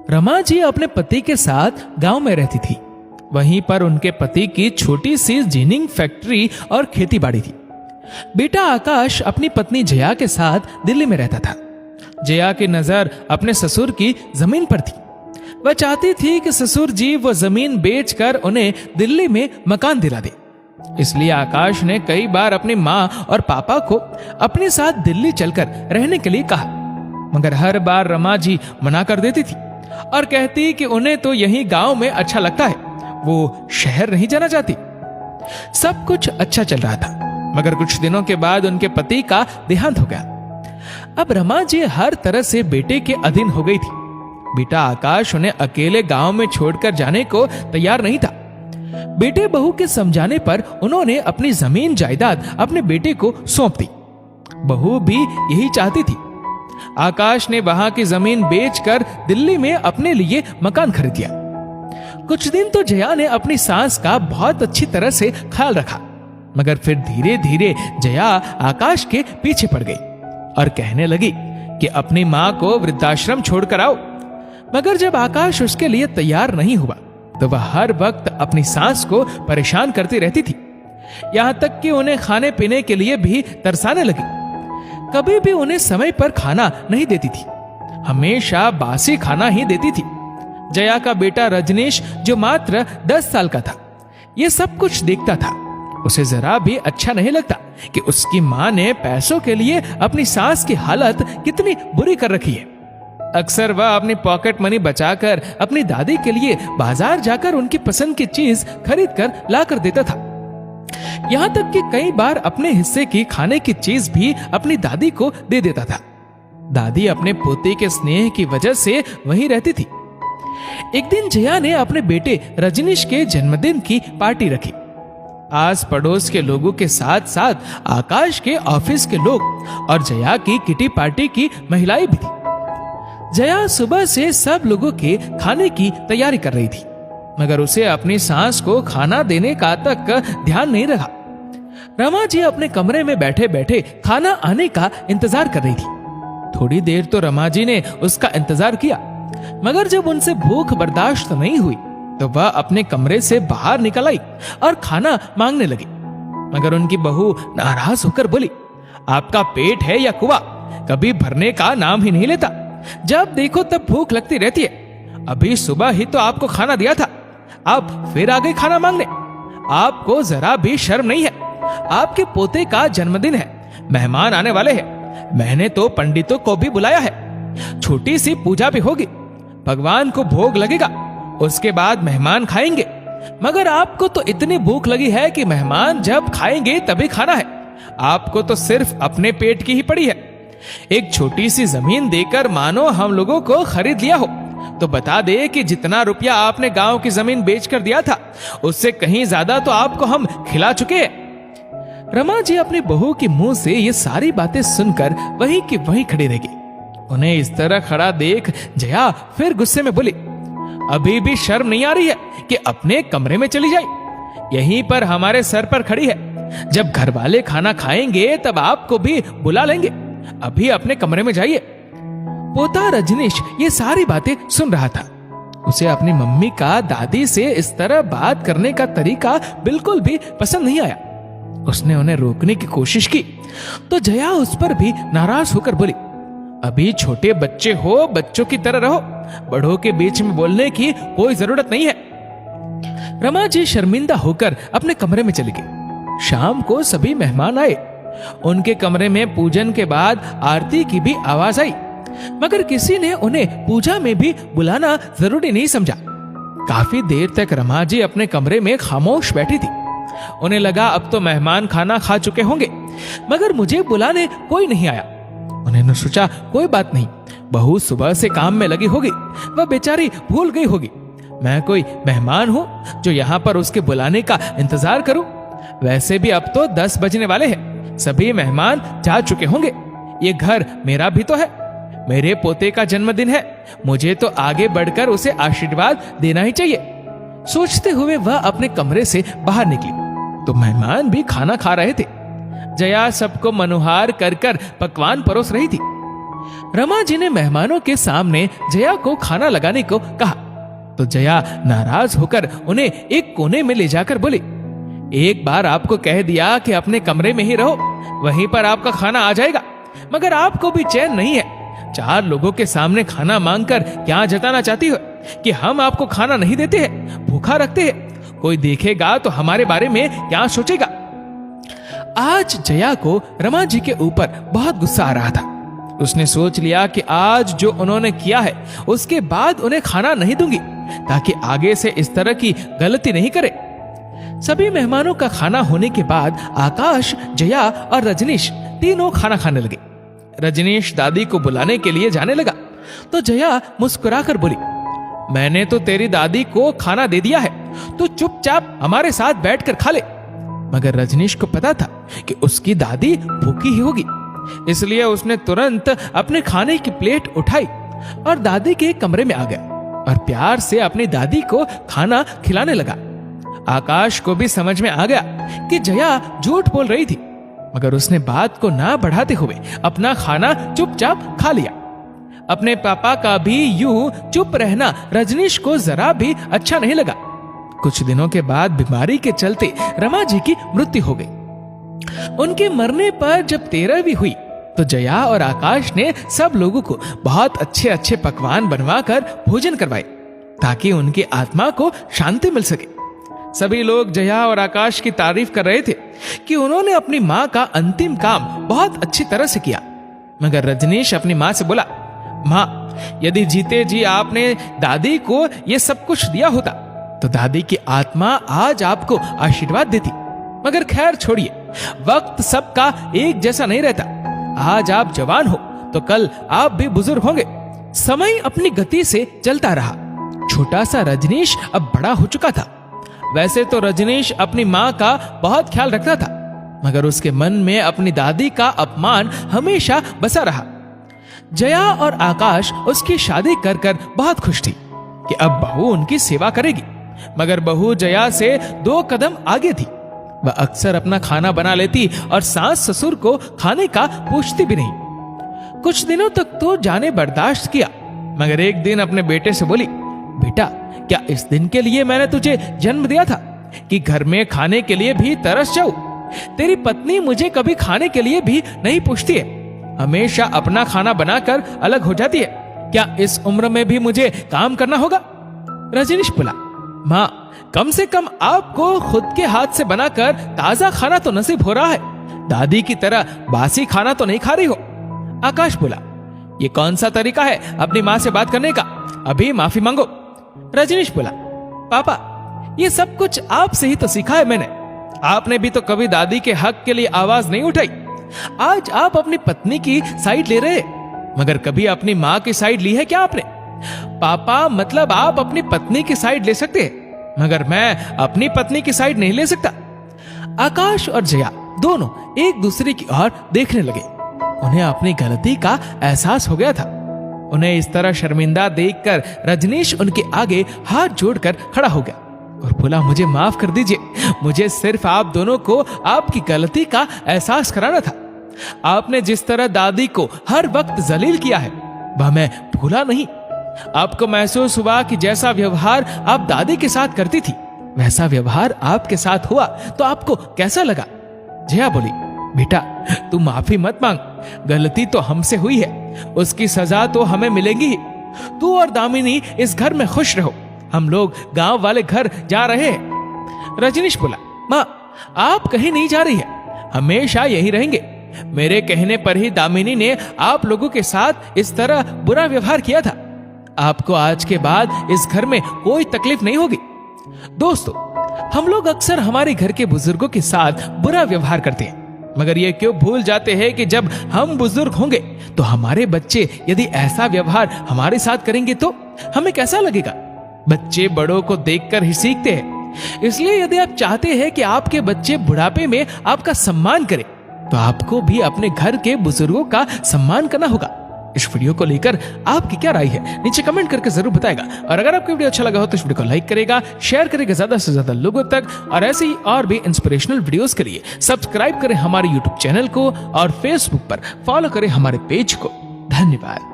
रमा जी अपने पति के साथ गांव में रहती थी। वहीं पर उनके पति की छोटी सी जिनिंग फैक्ट्री और खेती बाड़ी थी। बेटा आकाश अपनी पत्नी जया के साथ दिल्ली में रहता था। जया की नजर अपने ससुर की जमीन पर थी। वह चाहती थी कि ससुर जी वो जमीन बेचकर उन्हें दिल्ली में मकान दिला दे। इसलिए आकाश ने कई बार अपनी माँ और पापा को अपने साथ दिल्ली चलकर रहने के लिए कहा, मगर हर बार रमा जी मना कर देती थी और कहती कि उन्हें तो यहीं गांव में अच्छा लगता है, वो शहर नहीं जाना चाहती। सब कुछ अच्छा चल रहा था, मगर कुछ दिनों के बाद उनके पति का देहांत हो गया। अब रमा जी हर तरह से बेटे के अधीन हो गई थी। बेटा आकाश उन्हें अकेले गांव में छोड़कर जाने को तैयार नहीं था। बेटे बहू के समझाने पर उन्होंने अपनी जमीन जायदाद अपने बेटे को सौंप दी। बहू भी यही चाहती थी। आकाश ने वहां की जमीन बेचकर दिल्ली में अपने लिए मकान खरीद लिया। कुछ दिन तो जया ने अपनी सास का बहुत अच्छी तरह से ख्याल रखा, मगर फिर धीरे धीरे जया आकाश के पीछे पड़ गई और कहने लगी कि अपनी मां को वृद्धाश्रम छोड़कर आओ। मगर जब आकाश उसके लिए तैयार नहीं हुआ तो वह हर वक्त अपनी सास को परेशान करती रहती थी। यहां तक कि उन्हें खाने पीने के लिए भी तरसाने लगी। कभी भी उन्हें समय पर खाना नहीं देती थी, हमेशा बासी खाना ही देती थी। जया का बेटा रजनीश, जो मात्र 10 साल का था, यह सब कुछ देखता था। उसे जरा भी अच्छा नहीं लगता कि उसकी मां ने पैसों के लिए अपनी सास की हालत कितनी बुरी कर रखी है। अक्सर वह अपनी पॉकेट मनी बचाकर अपनी दादी के लिए बाजार जाकर उनकी पसंद की चीज खरीद कर ला कर देता था। यहां तक कि कई बार अपने हिस्से की खाने की चीज भी अपनी दादी को दे देता था। दादी अपने पोते के स्नेह की वजह से वहीं रहती थी। एक दिन जया ने अपने बेटे रजनीश के जन्मदिन की पार्टी रखी। आस पड़ोस के लोगों के साथ साथ आकाश के ऑफिस के लोग और जया की किटी पार्टी की महिलाएं भी थी। जया सुबह से सब लोगों के खाने की तैयारी कर रही थी, मगर उसे अपनी सास को खाना देने का तक ध्यान नहीं रहा। रमा जी अपने कमरे में बैठे बैठे खाना आने का इंतजार कर रही थी। थोड़ी देर तो रमा जी ने उसका इंतजार किया, मगर जब उनसे भूख बर्दाश्त नहीं हुई तो वह अपने कमरे से बाहर निकल आई और खाना मांगने लगी। मगर उनकी बहू नाराज होकर बोली, आपका पेट है या कुआं, कभी भरने का नाम ही नहीं लेता। जब देखो तब भूख लगती रहती है। अभी सुबह ही तो आपको खाना दिया था, अब फिर आ गई खाना मांगने। आपको जरा भी शर्म नहीं है। आपके पोते का जन्मदिन है, मेहमान आने वाले हैं। मैंने तो पंडितों को भी बुलाया है। छोटी सी पूजा भी होगी, भगवान को भोग लगेगा, उसके बाद मेहमान खाएंगे। मगर आपको तो इतनी भूख लगी है कि मेहमान जब खाएंगे तभी खाना है। आपको तो सिर्फ अपने पेट की ही पड़ी है। एक छोटी सी जमीन देकर मानो हम लोगों को खरीद लिया हो, तो बता दे कि जितना रुपया आपने गांव की जमीन बेचकर दिया था, उससे कहीं ज्यादा तो आपको हम खिला चुके हैं। रमा जी अपनी बहू के मुंह से ये सारी बातें सुनकर वहीं की वहीं खड़ी रह गई। उन्हें इस तरह खड़ा देख जया फिर गुस्से में बोली, अभी भी शर्म नहीं आ रही है कि अपने कमरे में चली जाए? यहीं पर हमारे सर पर खड़ी है। जब घर वाले खाना खाएंगे तब आपको भी बुला लेंगे। अभी अपने कमरे में जाइए। पोता रजनीश ये सारी बातें सुन रहा था। उसे अपनी मम्मी का दादी से इस तरह बात करने का तरीका बिल्कुल भी पसंद नहीं आया। उसने उन्हें रोकने की कोशिश की तो जया उस पर भी नाराज होकर बोली, अभी छोटे बच्चे हो, बच्चों की तरह रहो। बड़ों के बीच में बोलने की कोई जरूरत नहीं है। रमा जी शर्मिंदा होकर अपने कमरे में चली गई। शाम को सभी मेहमान आए। उनके कमरे में पूजन के बाद आरती की भी आवाज आई, मगर किसी ने उन्हें पूजा में भी बुलाना जरूरी नहीं समझा। काफी देर तक रमा जी अपने कमरे में खामोश बैठी थी। उन्हें लगा अब तो मेहमान खाना खा चुके होंगे, मगर मुझे बुलाने कोई नहीं आया। उन्होंने सोचा कोई बात नहीं, बहू सुबह से काम में लगी होगी, वह बेचारी भूल गई होगी। मैं कोई मेहमान हूँ जो यहाँ पर उसके बुलाने का इंतजार करूं? वैसे भी अब तो 10 बजने वाले हैं, सभी मेहमान जा चुके होंगे। ये घर मेरा भी तो है, मेरे पोते का जन्मदिन है, मुझे तो आगे बढ़कर उसे आशीर्वाद देना ही चाहिए। सोचते हुए वह अपने कमरे से बाहर निकली तो मेहमान भी खाना खा रहे थे। जया सबको मनोहार कर कर पकवान परोस रही थी। रमा जी ने मेहमानों के सामने जया को खाना लगाने को कहा तो जया नाराज होकर उन्हें एक कोने में ले जाकर बोली, एक बार आपको कह दिया कि अपने कमरे में ही रहो, वहीं पर आपका खाना आ जाएगा, मगर आपको भी चैन नहीं है। 4 लोगों के सामने खाना मांगकर क्या जताना चाहती हो कि हम आपको खाना नहीं देते हैं, भूखा रखते हैं? कोई देखेगा तो हमारे बारे में क्या सोचेगा? आज जया को रमा जी के ऊपर बहुत गुस्सा आ रहा था। उसने सोच लिया कि आज जो उन्होंने किया है उसके बाद उन्हें खाना नहीं दूंगी, ताकि आगे से इस तरह की गलती नहीं करे। सभी मेहमानों का खाना होने के बाद आकाश, जया और रजनीश तीनों खाना खाने लगे। रजनीश दादी को बुलाने के लिए जाने लगा तो जया मुस्कुराकर बोली, मैंने तो तेरी दादी को खाना दे दिया है, तू चुपचाप हमारे साथ बैठकर खा ले। मगर रजनीश को पता था कि उसकी दादी भूखी ही होगी, इसलिए उसने तुरंत अपने खाने की प्लेट उठाई और दादी के कमरे में आ गया और प्यार से अपनी दादी को खाना खिलाने लगा। आकाश को भी समझ में आ गया कि जया झूठ बोल रही थी, मगर उसने बात को ना बढ़ाते हुए अपना खाना चुपचाप खा लिया। अपने पापा का भी यूं चुप रहना रजनीश को जरा भी अच्छा नहीं लगा। कुछ दिनों के बाद बीमारी के चलते रमा जी की मृत्यु हो गई। उनके मरने पर जब 13वीं हुई तो जया और आकाश ने सब लोगों को बहुत अच्छे अच्छे पकवान बनवाकर भोजन करवाए, ताकि उनकी आत्मा को शांति मिल सके। सभी लोग जया और आकाश की तारीफ कर रहे थे कि उन्होंने अपनी माँ का अंतिम काम बहुत अच्छी तरह से किया। मगर रजनीश अपनी माँ से बोला, माँ, यदि जीते जी आपने दादी को ये सब कुछ दिया होता तो दादी की आत्मा आज आपको आशीर्वाद देती। मगर खैर छोड़िए, वक्त सबका एक जैसा नहीं रहता। आज आप जवान हो तो कल आप भी बुजुर्ग होंगे। समय अपनी गति से चलता रहा। छोटा सा रजनीश अब बड़ा हो चुका था। वैसे तो रजनीश अपनी माँ का बहुत ख्याल रखता था, मगर उसके मन में अपनी दादी का अपमान हमेशा बसा रहा। जया और आकाश उसकी शादी कर कर बहुत खुश थी कि अब बहू उनकी सेवा करेगी। मगर बहू जया से 2 कदम आगे थी। वह अक्सर अपना खाना बना लेती और सास ससुर को खाने का पूछती भी नहीं। कुछ दिनों तक तो जाने बर्दाश्त किया, मगर एक दिन अपने बेटे से बोली, बेटा, क्या इस दिन के लिए मैंने तुझे जन्म दिया था कि घर में खाने के लिए भी तरस जाऊं? तेरी पत्नी मुझे कभी खाने के लिए भी नहीं पूछती है, हमेशा अपना खाना बनाकर अलग हो जाती है। क्या इस उम्र में भी मुझे काम करना होगा? रजनीश बोला, माँ, कम से कम आपको खुद के हाथ से बनाकर ताजा खाना तो नसीब हो रहा है, दादी की तरह बासी खाना तो नहीं खा रही हो। आकाश बोला, ये कौन सा तरीका है अपनी माँ से बात करने का? अभी माफी मांगो। रजनीश बोला, पापा, ये सब कुछ आपसे ही तो सीखा है मैंने। आपने भी तो कभी दादी के हक के लिए आवाज नहीं उठाई। आज आप अपनी पत्नी की साइड ले रहे, मगर कभी अपनी माँ की साइड ली है क्या आपने? पापा, मतलब आप अपनी पत्नी की साइड ले सकते हैं, मगर मैं अपनी पत्नी की साइड नहीं ले सकता। आकाश और जया दोनों एक दूसरे की ओर देखने लगे। उन्हें अपनी गलती का एहसास हो गया था। उन्हें इस तरह शर्मिंदा देखकर रजनीश उनके आगे हाथ जोड़कर खड़ा हो गया और बोला, मुझे माफ कर दीजिए, मुझे सिर्फ आप दोनों को आपकी गलती का एहसास कराना था। आपने जिस तरह दादी को हर वक्त जलील किया है वह मैं भूला नहीं। आपको महसूस हुआ कि जैसा व्यवहार आप दादी के साथ करती थी वैसा व्यवहार आपके साथ हुआ तो आपको कैसा लगा? जया बोली, बेटा, तू माफी मत मांग, गलती तो हमसे हुई है, उसकी सजा तो हमें मिलेगी ही। तू और दामिनी इस घर में खुश रहो, हम लोग गांव वाले घर जा रहे हैं। रजनीश बोला, माँ, आप कहीं नहीं जा रही है, हमेशा यही रहेंगे। मेरे कहने पर ही दामिनी ने आप लोगों के साथ इस तरह बुरा व्यवहार किया था। आपको आज के बाद इस घर में कोई तकलीफ नहीं होगी। दोस्तों, हम लोग अक्सर हमारे घर के बुजुर्गों के साथ बुरा व्यवहार करते हैं, मगर ये क्यों भूल जाते हैं कि जब हम बुजुर्ग होंगे तो हमारे बच्चे यदि ऐसा व्यवहार हमारे साथ करेंगे तो हमें कैसा लगेगा? बच्चे बड़ों को देखकर ही सीखते हैं। इसलिए यदि आप चाहते हैं कि आपके बच्चे बुढ़ापे में आपका सम्मान करें तो आपको भी अपने घर के बुजुर्गों का सम्मान करना होगा। इस वीडियो को लेकर आपकी क्या राय है नीचे कमेंट करके जरूर बताएगा। और अगर आपको वीडियो अच्छा लगा हो तो इस वीडियो को लाइक करेगा, शेयर करेगा ज्यादा से ज्यादा लोगों तक। और ऐसे ही और भी इंस्पिरेशनल वीडियोस के लिए सब्सक्राइब करें हमारे यूट्यूब चैनल को और फेसबुक पर फॉलो करें हमारे पेज को। धन्यवाद।